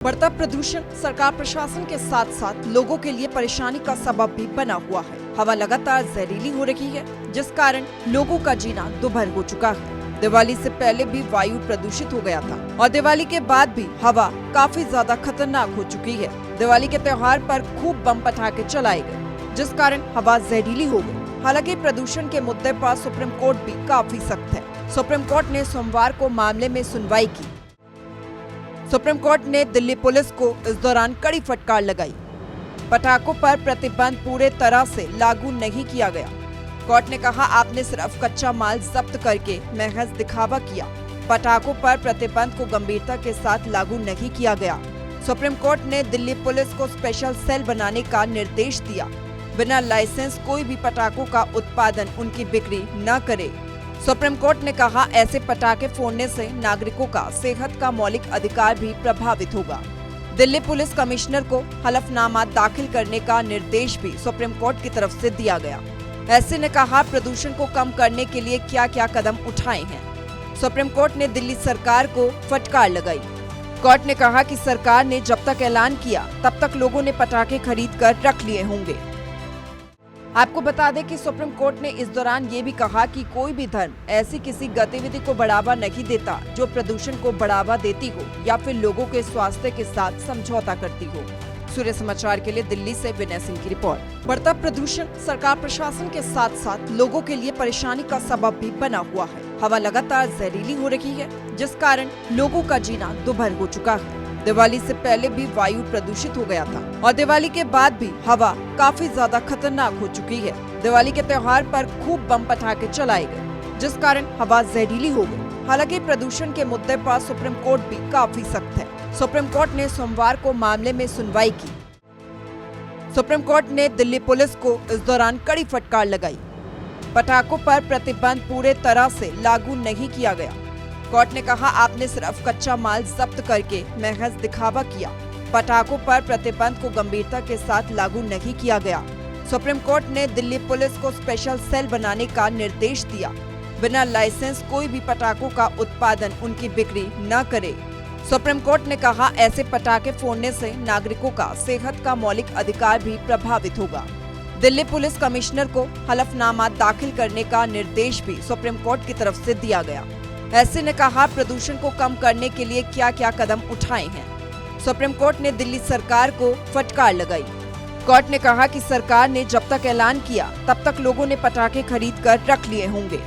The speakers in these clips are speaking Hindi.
बढ़ता प्रदूषण सरकार प्रशासन के साथ साथ लोगों के लिए परेशानी का सबब भी बना हुआ है। हवा लगातार जहरीली हो रही है, जिस कारण लोगों का जीना दुभर हो चुका है। दिवाली से पहले भी वायु प्रदूषित हो गया था और दिवाली के बाद भी हवा काफी ज्यादा खतरनाक हो चुकी है। दिवाली के त्योहार पर खूब बम पटाखे चलाए गए, जिस कारण हवा जहरीली हो गई। हालांकि प्रदूषण के मुद्दे पर सुप्रीम कोर्ट भी काफी सख्त है। सुप्रीम कोर्ट ने सोमवार को मामले में सुनवाई की। सुप्रीम कोर्ट ने दिल्ली पुलिस को इस दौरान कड़ी फटकार लगाई। पटाखों पर प्रतिबंध पूरे तरह से लागू नहीं किया गया। कोर्ट ने कहा, आपने सिर्फ कच्चा माल जब्त करके महज दिखावा किया। पटाखों पर प्रतिबंध को गंभीरता के साथ लागू नहीं किया गया। सुप्रीम कोर्ट ने दिल्ली पुलिस को स्पेशल सेल बनाने का निर्देश दिया। बिना लाइसेंस कोई भी पटाखों का उत्पादन, उनकी बिक्री न करे। सुप्रीम कोर्ट ने कहा, ऐसे पटाखे फोड़ने से नागरिकों का सेहत का मौलिक अधिकार भी प्रभावित होगा। दिल्ली पुलिस कमिश्नर को हलफनामा दाखिल करने का निर्देश भी सुप्रीम कोर्ट की तरफ से दिया गया। ऐसे ने कहा, प्रदूषण को कम करने के लिए क्या क्या कदम उठाए हैं। सुप्रीम कोर्ट ने दिल्ली सरकार को फटकार लगाई। कोर्ट ने कहा कि सरकार ने जब तक ऐलान किया तब तक लोगों ने पटाखे खरीद कर रख लिए होंगे। आपको बता दें कि सुप्रीम कोर्ट ने इस दौरान ये भी कहा कि कोई भी धर्म ऐसी किसी गतिविधि को बढ़ावा नहीं देता जो प्रदूषण को बढ़ावा देती हो या फिर लोगों के स्वास्थ्य के साथ समझौता करती हो। सूर्य समाचार के लिए दिल्ली से विनय सिंह की रिपोर्ट। बढ़ता प्रदूषण सरकार प्रशासन के साथ साथ लोगों के लिए परेशानी का सबब भी बना हुआ है। हवा लगातार जहरीली हो रही है, जिस कारण लोगों का जीना दुभर हो चुका है। दिवाली से पहले भी वायु प्रदूषित हो गया था और दिवाली के बाद भी हवा काफी ज्यादा खतरनाक हो चुकी है। दिवाली के त्योहार पर खूब बम पटाखे चलाए गए, जिस कारण हवा जहरीली हो गई। हालांकि प्रदूषण के मुद्दे पर सुप्रीम कोर्ट भी काफी सख्त है। सुप्रीम कोर्ट ने सोमवार को मामले में सुनवाई की। सुप्रीम कोर्ट ने दिल्ली पुलिस को इस दौरान कड़ी फटकार लगाई। पटाखों पर प्रतिबंध पूरे तरह से लागू नहीं किया गया। कोर्ट ने कहा, आपने सिर्फ कच्चा माल जब्त करके महज दिखावा किया। पटाखों पर प्रतिबंध को गंभीरता के साथ लागू नहीं किया गया। सुप्रीम कोर्ट ने दिल्ली पुलिस को स्पेशल सेल बनाने का निर्देश दिया। बिना लाइसेंस कोई भी पटाखों का उत्पादन, उनकी बिक्री न करे। सुप्रीम कोर्ट ने कहा, ऐसे पटाखे फोड़ने से नागरिकों का सेहत का मौलिक अधिकार भी प्रभावित होगा। दिल्ली पुलिस कमिश्नर को हलफनामा दाखिल करने का निर्देश भी सुप्रीम कोर्ट की तरफ से दिया गया। ऐसे ने कहा, प्रदूषण को कम करने के लिए क्या क्या कदम उठाए हैं। सुप्रीम कोर्ट ने दिल्ली सरकार को फटकार लगाई। कोर्ट ने कहा कि सरकार ने जब तक ऐलान किया तब तक लोगों ने पटाखे खरीद कर रख लिए होंगे।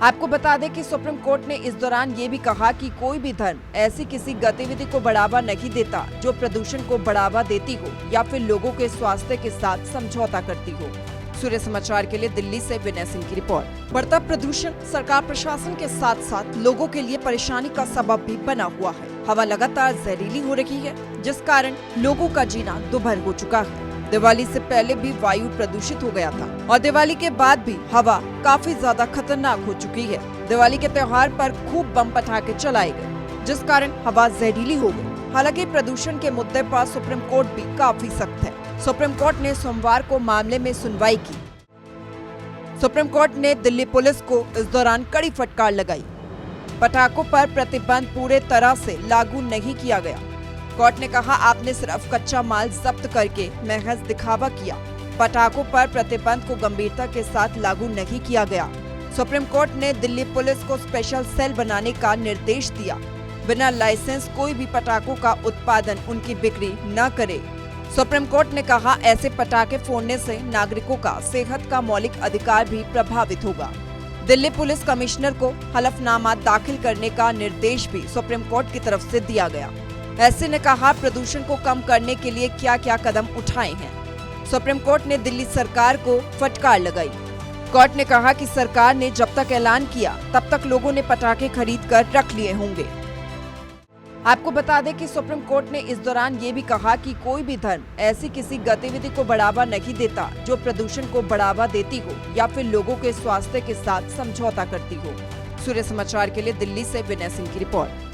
आपको बता दें कि सुप्रीम कोर्ट ने इस दौरान ये भी कहा कि कोई भी धर्म ऐसी किसी गतिविधि को बढ़ावा नहीं देता जो प्रदूषण को बढ़ावा देती हो या फिर लोगों के स्वास्थ्य के साथ समझौता करती हो। सूर्य समाचार के लिए दिल्ली से विनय सिंह की रिपोर्ट। बढ़ता प्रदूषण सरकार प्रशासन के साथ साथ लोगों के लिए परेशानी का सबब भी बना हुआ है। हवा लगातार जहरीली हो रही है, जिस कारण लोगों का जीना दुभर हो चुका है। दिवाली से पहले भी वायु प्रदूषित हो गया था और दिवाली के बाद भी हवा काफी ज्यादा खतरनाक हो चुकी है। दिवाली के त्योहार पर खूब बम पटाखे चलाए गए, जिस कारण हवा जहरीली हो गई। हालांकि प्रदूषण के मुद्दे पर सुप्रीम कोर्ट भी काफी सख्त है। सुप्रीम कोर्ट ने सोमवार को मामले में सुनवाई की। सुप्रीम कोर्ट ने दिल्ली पुलिस को इस दौरान कड़ी फटकार लगाई। पटाखों पर प्रतिबंध पूरे तरह से लागू नहीं किया गया। कोर्ट ने कहा, आपने सिर्फ कच्चा माल जब्त करके महज दिखावा किया। पटाखों पर प्रतिबंध को गंभीरता के साथ लागू नहीं किया गया। सुप्रीम कोर्ट ने दिल्ली पुलिस को स्पेशल सेल बनाने का निर्देश दिया। बिना लाइसेंस कोई भी पटाखों का उत्पादन, उनकी बिक्री न करे। सुप्रीम कोर्ट ने कहा, ऐसे पटाखे फोड़ने से नागरिकों का सेहत का मौलिक अधिकार भी प्रभावित होगा। दिल्ली पुलिस कमिश्नर को हलफनामा दाखिल करने का निर्देश भी सुप्रीम कोर्ट की तरफ से दिया गया। ऐसे ने कहा, प्रदूषण को कम करने के लिए क्या क्या कदम उठाए हैं। सुप्रीम कोर्ट ने दिल्ली सरकार को फटकार लगाई। कोर्ट ने कहा कि सरकार ने जब तक ऐलान किया तब तक लोगों ने पटाखे खरीद कर रख लिए होंगे। आपको बता दें कि सुप्रीम कोर्ट ने इस दौरान ये भी कहा कि कोई भी धर्म ऐसी किसी गतिविधि को बढ़ावा नहीं देता जो प्रदूषण को बढ़ावा देती हो या फिर लोगों के स्वास्थ्य के साथ समझौता करती हो। सूर्य समाचार के लिए दिल्ली से विनय सिंह की रिपोर्ट।